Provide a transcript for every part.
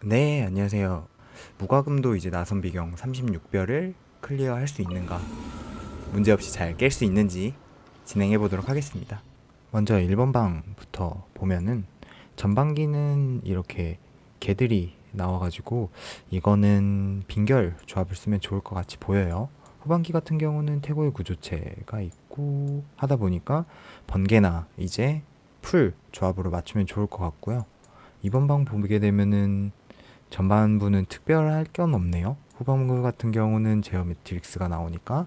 네, 안녕하세요. 무과금도 이제 나선 비경 36별을 클리어할 수 있는가, 문제없이 잘 깰 수 있는지 진행해 보도록 하겠습니다. 먼저 1번 방부터 보면은 전반기는 이렇게 개들이 나와가지고 이거는 빈결 조합을 쓰면 좋을 것 같이 보여요. 후반기 같은 경우는 태고의 구조체가 있고 하다 보니까 번개나 이제 풀 조합으로 맞추면 좋을 것 같고요. 이번 방 보게 되면은 전반부는 특별할 건 없네요. 후반부 같은 경우는 제어 매트릭스가 나오니까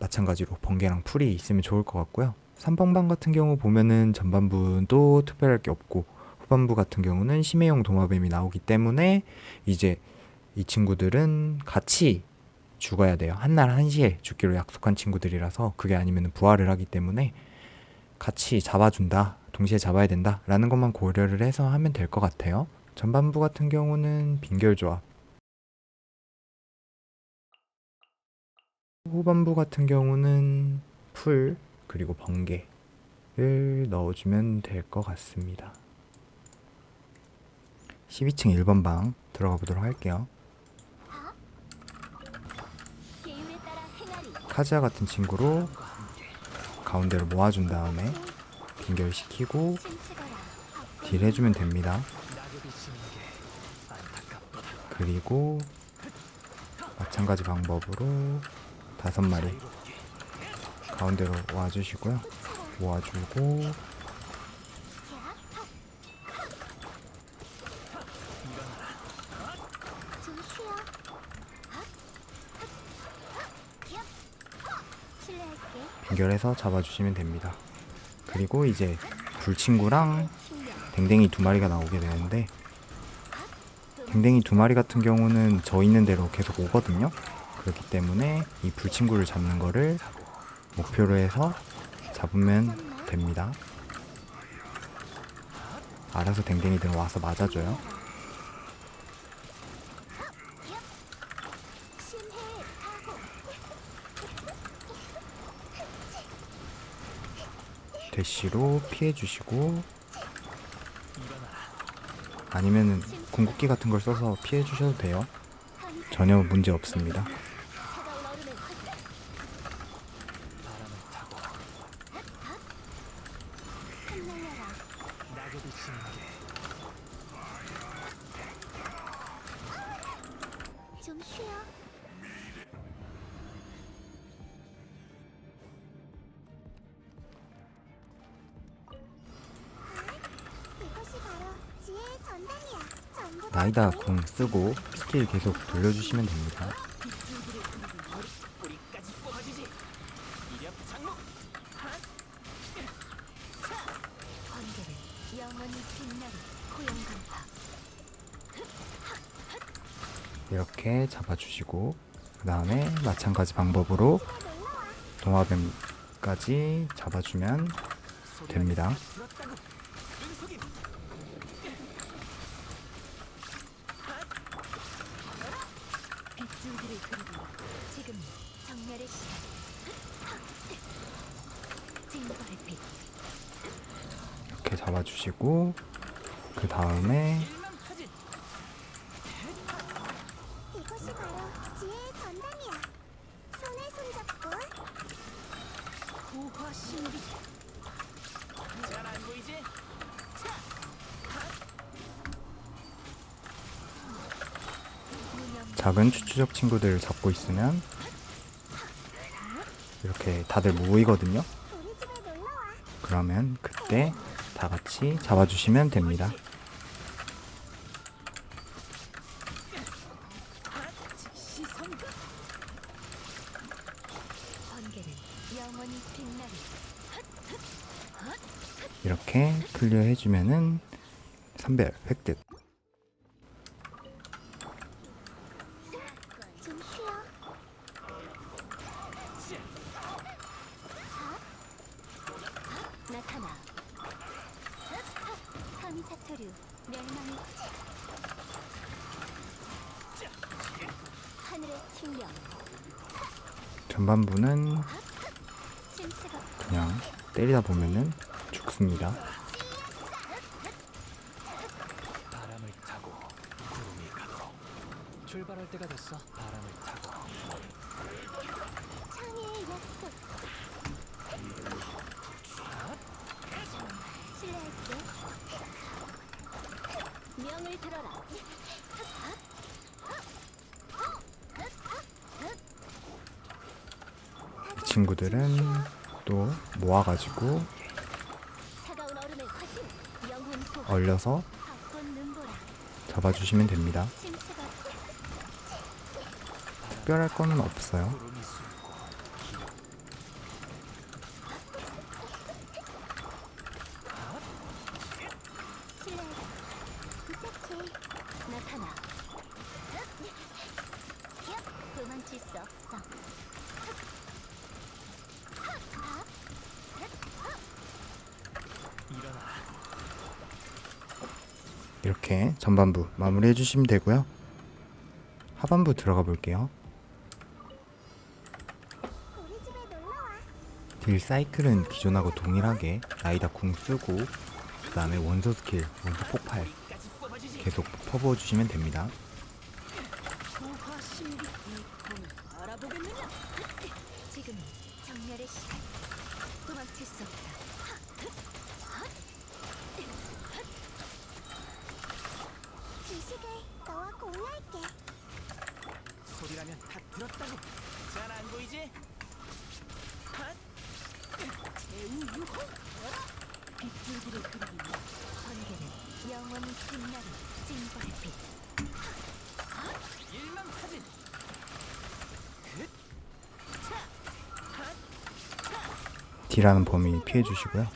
마찬가지로 번개랑 풀이 있으면 좋을 것 같고요. 3번방 같은 경우 보면은 전반부도 특별할 게 없고 후반부 같은 경우는 심해용 도마뱀이 나오기 때문에 이제 이 친구들은 같이 죽어야 돼요. 한날 한시에 죽기로 약속한 친구들이라서 그게 아니면 부활을 하기 때문에 같이 잡아준다, 동시에 잡아야 된다 라는 것만 고려를 해서 하면 될 것 같아요. 전반부 같은 경우는 빈결 조합, 후반부 같은 경우는 풀 그리고 번개를 넣어주면 될 것 같습니다. 12층 1번 방 들어가 보도록 할게요. 카즈아 같은 친구로 가운데로 모아준 다음에 빈결시키고 딜 해주면 됩니다. 그리고 마찬가지 방법으로 5마리 가운데로 와주시고요. 모아주고 빈결해서 잡아주시면 됩니다. 그리고 이제 불친구랑 댕댕이 2마리가 나오게 되는데 댕댕이 2마리 같은 경우는 저 있는 대로 계속 오거든요. 그렇기 때문에 이 불친구를 잡는 거를 목표로 해서 잡으면 됩니다. 알아서 댕댕이들은 와서 맞아줘요. 대시로 피해주시고 아니면은 궁극기 같은 걸 써서 피해주셔도 돼요. 전혀 문제 없습니다. 좀 쉬어. 이것이 바로 지혜의 전당이야. 전부 다 나이다 궁 쓰고 스킬 계속 돌려주시면 됩니다. 번개는 영원히 빛나리 고용간파. 이렇게 잡아주시고 그 다음에 마찬가지 방법으로 도마뱀까지 잡아주면 됩니다. 빗줄기를 그리고 지금 정렬의 시간. 징벌의 빛. 이렇게 잡아주시고 그 다음에 이것이 바로 지혜의 전당이야. 손에 손잡고 고화 신비. 잘안 보이지? 작은 추추적 친구들 잡고 있으면 이렇게 다들 모이거든요. 우리 집에 놀러 와. 그러면 그때 다 같이 잡아주시면 됩니다. 시선가. 번개는 영원히 빛나리. 이렇게 클리어 해주면은 선별 획득. 좀 쉬어. 나타나. 감사토류 멸망의 하늘의 칭령. 전반부는 신체가 그냥 때리다 보면은 죽습니다. 출발할 때가 됐어. 바람을 타고. 창의의 약속. 실례할게. 명을 들어라. 이 친구들은 또 모아가지고 차가운 얼음의 화신. 영혼 속. 얼려서 벚꽃 눈보라. 잡아주시면 됩니다. 침체가 특별할 거는 없어요. 구름이 숨고 실례할게. 부탁해. 나타나. 도망칠 수 없어. 일어나. 이렇게 전반부 마무리해 주시면 되고요. 하반부 들어가 볼게요. 우리 집에 놀러 와. 딜 사이클은 기존하고 동일하게 라이다 궁 쓰고 그 다음에 원소 스킬, 원소 폭발 까지 뽑아주지. 계속 퍼부어 주시면 됩니다. 고화 신비. 이 알아보겠느냐? 지금 정렬의 시간. 도망칠 수 없다. 지식을 너와 공유할게. 소리라면 다 들었다고. 잘 안 보이지? 핫! 제우유호. 빗줄기를 그리며 번개는 영원히 빛나는 징벌빛. 일망타진. 딜하는 범위 피해 주시고요.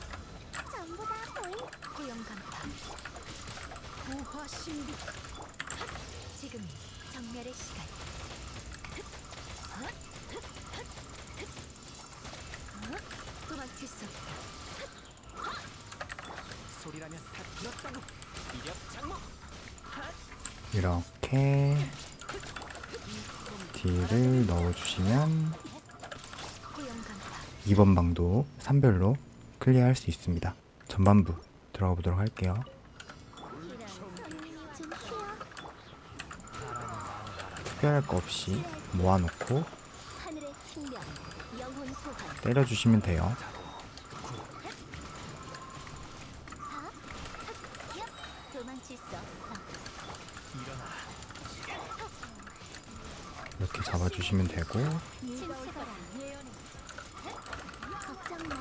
전부 다 보인. 고용 간파. 고화 신비. 지금 정멸의 시간. 도망칠 수 없다. 소리라면 다 들었다고. 이력 장목. 이렇게 딜을 넣어주시면 고용 간파. 2번 방도 3별로 클리어할 수 있습니다. 전반부 들어가 보도록 할게요. 좀 쉬어. 특별할 거 없이 모아놓고 하늘의 측면. 영혼 소환. 때려주시면 돼요. 도망칠 수 없어. 일어나. 이렇게 잡아주시면 되고 침체거라. 걱정 마.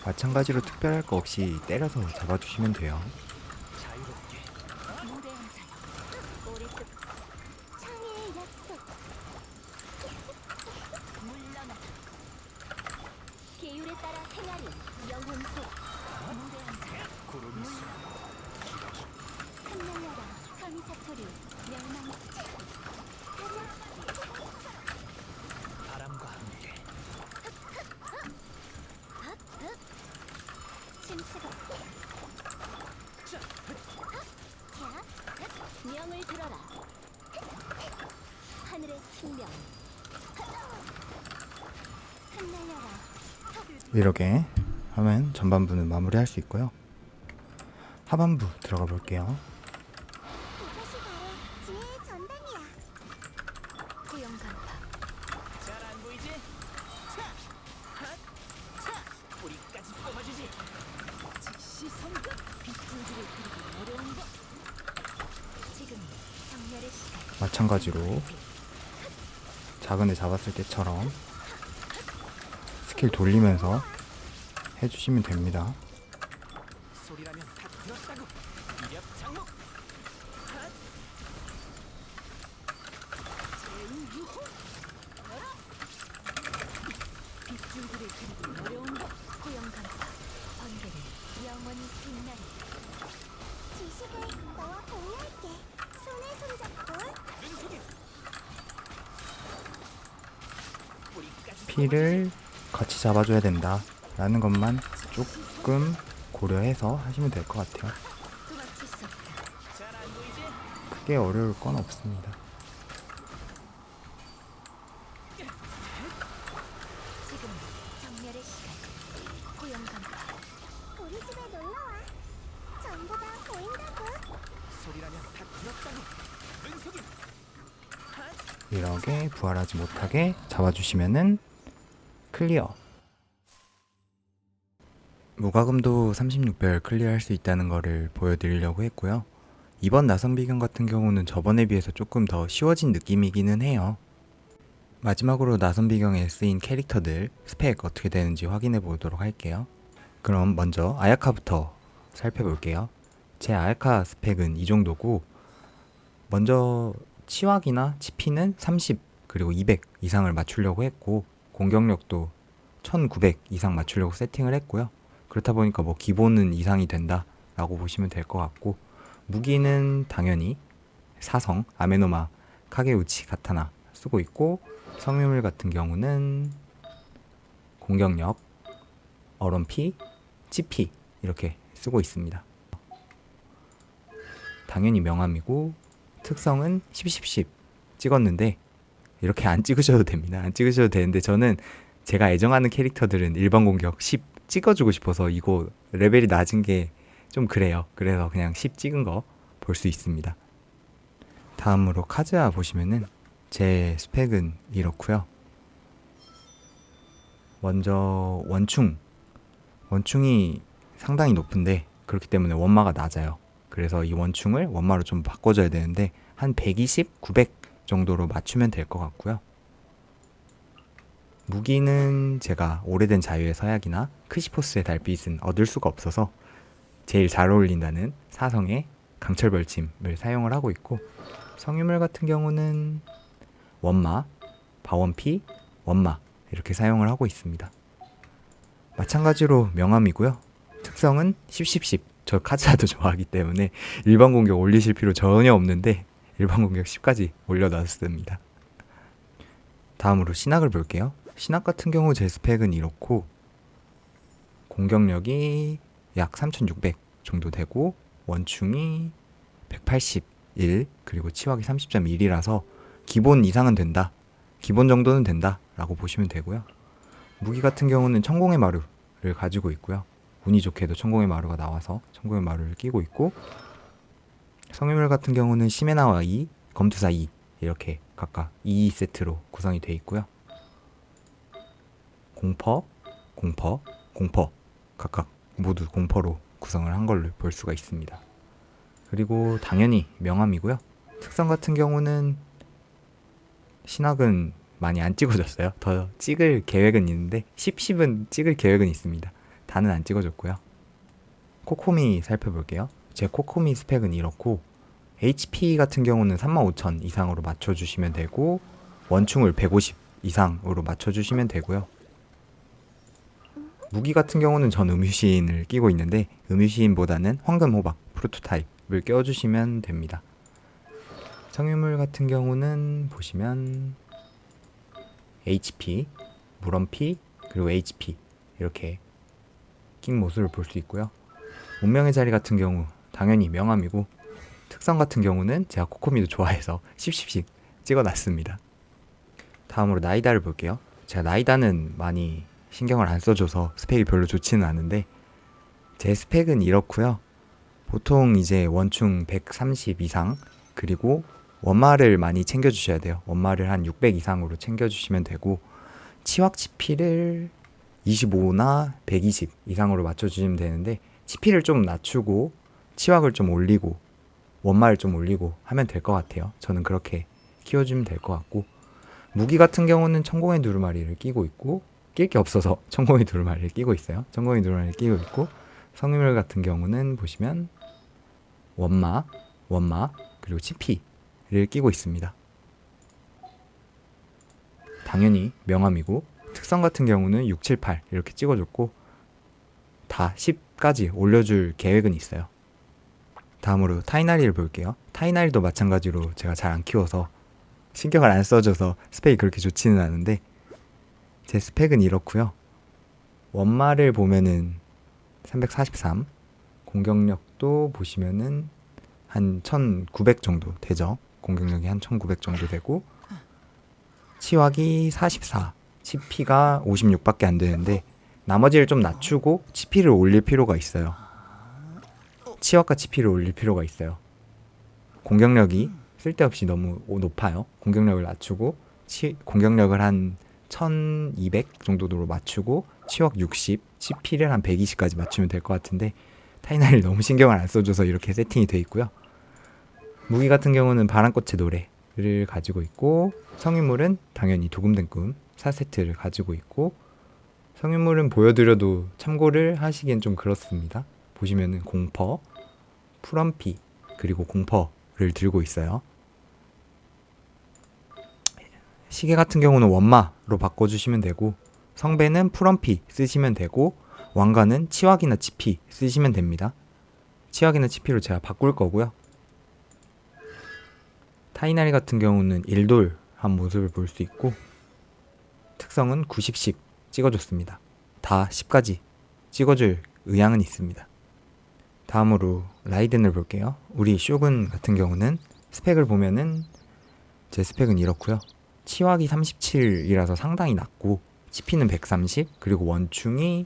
마찬가지로 특별할 거 없이 때려서 잡아주시면 돼요. 자유롭게. 무대한 자여. 우리 뜻. 창의의 약속. 물러나. 계율에 따라 행하리. 영혼 소. 무대한 자여. 구름이 숨고 흩날려라. 카미사토류. 멸망. 바람과 함께. 침체가. 명을 들어라. 하늘의 측면. 흩날려라. 이렇게 하면 전반부는 마무리할 수 있고요. 하반부 들어가 볼게요. 이것이 바로 지혜의 전당이야. 고용 간파. 잘 안 보이지? 차! 핫! 차! 뿌리까지 뽑아주지. 즉시 성급. 빗줄기를 그리기 어려운 것. 지금 정렬의 시간. 마찬가지로 작은 애 잡았을 때처럼 스킬 돌리면서 해주시면 됩니다. 소리라면 다 들었다고. 이력 장목. 핫! 제우유호. 빗줄기를 그리기 어려운 것. 고용 간파. 번개는 영원히 빛나리. 지식을 너와 공유할게. 손에 손잡고. 눈속임. 뿌리까지 피를 같이 잡아줘야 된다 라는 것만 조금 고려해서 하시면 될 것 같아요. 도망칠 수 없다. 잘 안 보이지? 크게 어려울 건 없습니다. 지금 정렬의 시간. 고용 간파. 우리 집에 놀러 와. 전부 다 보인다고. 소리라면 다 들었다고. 은속임. 이렇게 부활하지 못하게 잡아주시면은 클리어. 무과금도 36별 클리어할 수 있다는 거를 보여드리려고 했고요. 이번 나선비경 같은 경우는 저번에 비해서 조금 더 쉬워진 느낌이기는 해요. 마지막으로 나선비경에 쓰인 캐릭터들 스펙 어떻게 되는지 확인해 보도록 할게요. 그럼 먼저 아야카부터 살펴볼게요. 제 아야카 스펙은 이 정도고, 먼저 치확이나 치피는 30 그리고 200 이상을 맞추려고 했고, 공격력도 1900 이상 맞추려고 세팅을 했고요. 그렇다 보니까 뭐 기본은 이상이 된다 라고 보시면 될 것 같고, 무기는 당연히 사성 아메노마 카게우치 가타나 쓰고 있고, 성유물 같은 경우는 공격력, 얼음피, 치피 이렇게 쓰고 있습니다. 당연히 명암이고, 특성은 10 찍었는데 이렇게 안 찍으셔도 됩니다. 안 찍으셔도 되는데 저는 제가 애정하는 캐릭터들은 일반 공격 10 찍어주고 싶어서 이거 레벨이 낮은 게 좀 그래요. 그래서 그냥 10 찍은 거 볼 수 있습니다. 다음으로 카즈아 보시면은 제 스펙은 이렇고요. 먼저 원충이 상당히 높은데 그렇기 때문에 원마가 낮아요. 그래서 이 원충을 원마로 좀 바꿔줘야 되는데 한 120, 900 정도로 맞추면 될 것 같고요. 무기는 제가 오래된 자유의 서약이나 크시포스의 달빛은 얻을 수가 없어서 제일 잘 어울린다는 사성의 강철 벌침을 사용을 하고 있고, 성유물 같은 경우는 원마, 바원피, 원마 이렇게 사용을 하고 있습니다. 마찬가지로 명암이고요. 특성은 10. 저 카즈아도 좋아하기 때문에 일반 공격 올리실 필요 전혀 없는데 일반 공격 10까지 올려놨습니다. 다음으로 신학을 볼게요. 신학 같은 경우 제 스펙은 이렇고, 공격력이 약 3600 정도 되고, 원충이 181 그리고 치확이 30.1이라서 기본 이상은 된다, 기본 정도는 된다 라고 보시면 되고요. 무기 같은 경우는 천공의 마루를 가지고 있고요. 운이 좋게도 천공의 마루가 나와서 천공의 마루를 끼고 있고, 성유물 같은 경우는 시메나와 2, 검투사 2 이렇게 각각 2세트로 구성이 되어 있고요. 공퍼 각각 모두 공퍼로 구성을 한 걸로 볼 수가 있습니다. 그리고 당연히 명암이고요. 특성 같은 경우는 신학은 많이 안 찍어줬어요. 더 찍을 계획은 있는데 10은 찍을 계획은 있습니다. 다는 안 찍어줬고요. 코코미 살펴볼게요. 제 코코미 스펙은 이렇고, HP 같은 경우는 35,000 이상으로 맞춰주시면 되고, 원충을 150 이상으로 맞춰주시면 되고요. 무기 같은 경우는 전 음유시인을 끼고 있는데 음유시인보다는 황금호박 프로토타입을 껴주시면 됩니다. 성유물 같은 경우는 보시면 HP, 물원피, 그리고 HP 이렇게 낀 모습을 볼 수 있고요. 운명의 자리 같은 경우 당연히 명암이고, 특성 같은 경우는 제가 코코미도 좋아해서 10씩 찍어놨습니다. 다음으로 나이다를 볼게요. 제가 나이다는 많이 신경을 안 써줘서 스펙이 별로 좋지는 않은데 제 스펙은 이렇고요. 보통 이제 원충 130 이상 그리고 원마를 많이 챙겨주셔야 돼요. 원마를 한 600 이상으로 챙겨주시면 되고, 치확 치피를 25나 120 이상으로 맞춰주시면 되는데, 치피를 좀 낮추고 치확을 좀 올리고 원마를 좀 올리고 하면 될 것 같아요. 저는 그렇게 키워주면 될 것 같고, 무기 같은 경우는 천공의 두루마리를 끼고 있고, 낄 게 없어서 천공의 두루마리를 끼고 있어요. 천공의 두루마리를 끼고 있고, 성유물 같은 경우는 보시면 원마 그리고 치피를 끼고 있습니다. 당연히 명암이고, 특성 같은 경우는 6, 7, 8 이렇게 찍어줬고, 다 10까지 올려줄 계획은 있어요. 다음으로 타이나리를 볼게요. 타이나리도 마찬가지로 제가 잘 안 키워서 신경을 안 써줘서 스펙이 그렇게 좋지는 않은데 제 스펙은 이렇고요. 원마를 보면은 343, 공격력도 보시면은 한 1900 정도 되죠. 공격력이 한 1900 정도 되고, 치확이 44, 치피가 56밖에 안 되는데 나머지를 좀 낮추고 치피를 올릴 필요가 있어요. 치확과 치피를 올릴 필요가 있어요. 공격력이 쓸데없이 너무 높아요. 공격력을 낮추고 공격력을 한 1200 정도로 맞추고 치역 60, CP를 한 120까지 맞추면 될 것 같은데 타이나를 너무 신경을 안 써줘서 이렇게 세팅이 돼 있고요. 무기 같은 경우는 바람꽃의 노래를 가지고 있고, 성인물은 당연히 도금된 꿈 4세트를 가지고 있고, 성인물은 보여드려도 참고를 하시기엔 좀 그렇습니다. 보시면은 공퍼, 풀엄피, 그리고 공퍼를 들고 있어요. 시계 같은 경우는 원마로 바꿔주시면 되고, 성배는 풀엄피 쓰시면 되고, 왕관은 치wak이나 치피 쓰시면 됩니다. 치wak이나 치피로 제가 바꿀 거고요. 타이나리 같은 경우는 일돌한 모습을 볼 수 있고, 특성은 90, 10 찍어줬습니다. 다 10까지 찍어줄 의향은 있습니다. 다음으로 라이덴을 볼게요. 우리 쇼군 같은 경우는 스펙을 보면은 제 스펙은 이렇고요. 치wak이 37이라서 상당히 낮고, 치피는 130, 그리고 원충이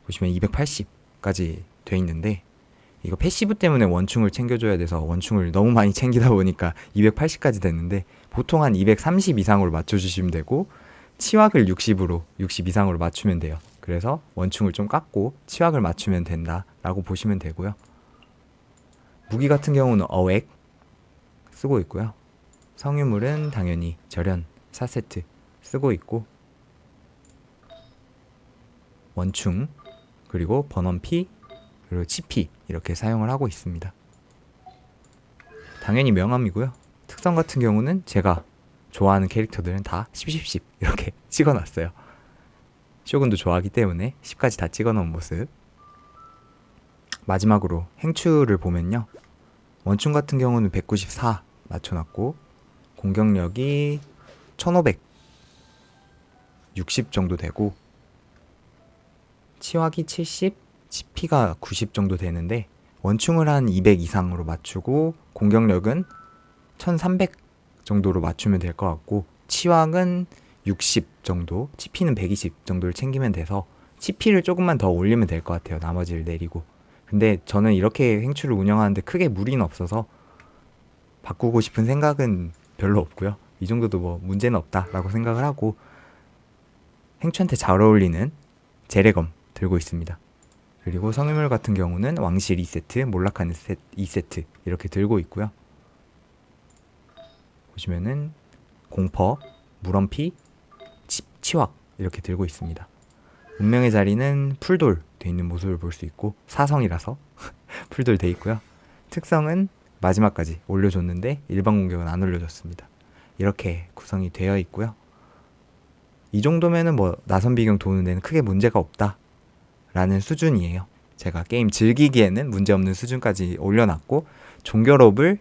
보시면 280까지 돼 있는데, 이거 패시브 때문에 원충을 챙겨줘야 돼서 원충을 너무 많이 챙기다 보니까 280까지 됐는데, 보통 한 230 이상으로 맞춰주시면 되고, 치wak을 60으로 60 이상으로 맞추면 돼요. 그래서 원충을 좀 깎고 치wak을 맞추면 된다라고 보시면 되고요. 무기 같은 경우는 어웩 쓰고 있고요. 성유물은 당연히 절연 4세트 쓰고 있고, 원충, 그리고 번원피, 그리고 치피 이렇게 사용을 하고 있습니다. 당연히 명함이고요. 특성 같은 경우는 제가 좋아하는 캐릭터들은 다 10, 10, 10 이렇게 찍어놨어요. 쇼군도 좋아하기 때문에 10까지 다 찍어놓은 모습. 마지막으로 행추를 보면요, 원충 같은 경우는 194 맞춰놨고, 공격력이 1500 60 정도 되고, 치wak이 70, CP가 90 정도 되는데, 원충을 한 200 이상으로 맞추고 공격력은 1300 정도로 맞추면 될 것 같고, 치wak은 60 정도, CP는 120 정도를 챙기면 돼서 CP를 조금만 더 올리면 될 것 같아요. 나머지를 내리고. 근데 저는 이렇게 행추를 운영하는데 크게 무리는 없어서 바꾸고 싶은 생각은 별로 없고요. 이 정도도 뭐 문제는 없다라고 생각을 하고, 행추한테 잘 어울리는 제레검 들고 있습니다. 그리고 성유물 같은 경우는 왕실 2세트, 몰락하는 2세트 이렇게 들고 있고요. 보시면은 공퍼, 물엄피, 치왁 이렇게 들고 있습니다. 운명의 자리는 풀돌 돼 있는 모습을 볼 수 있고, 사성이라서 풀돌 돼 있고요. 특성은 마지막까지 올려줬는데 일반 공격은 안 올려줬습니다. 이렇게 구성이 되어 있고요. 이 정도면은 뭐 나선 비경 도는 데는 크게 문제가 없다라는 수준이에요. 제가 게임 즐기기에는 문제없는 수준까지 올려놨고, 종결업을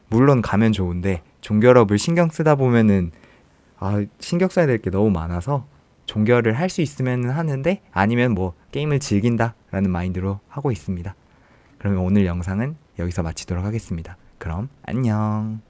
물론 가면 좋은데 종결업을 신경 쓰다 보면은 신경 써야 될 게 너무 많아서 종결을 할 수 있으면 하는데, 아니면 뭐 게임을 즐긴다라는 마인드로 하고 있습니다. 그러면 오늘 영상은 여기서 마치도록 하겠습니다. 그럼 안녕.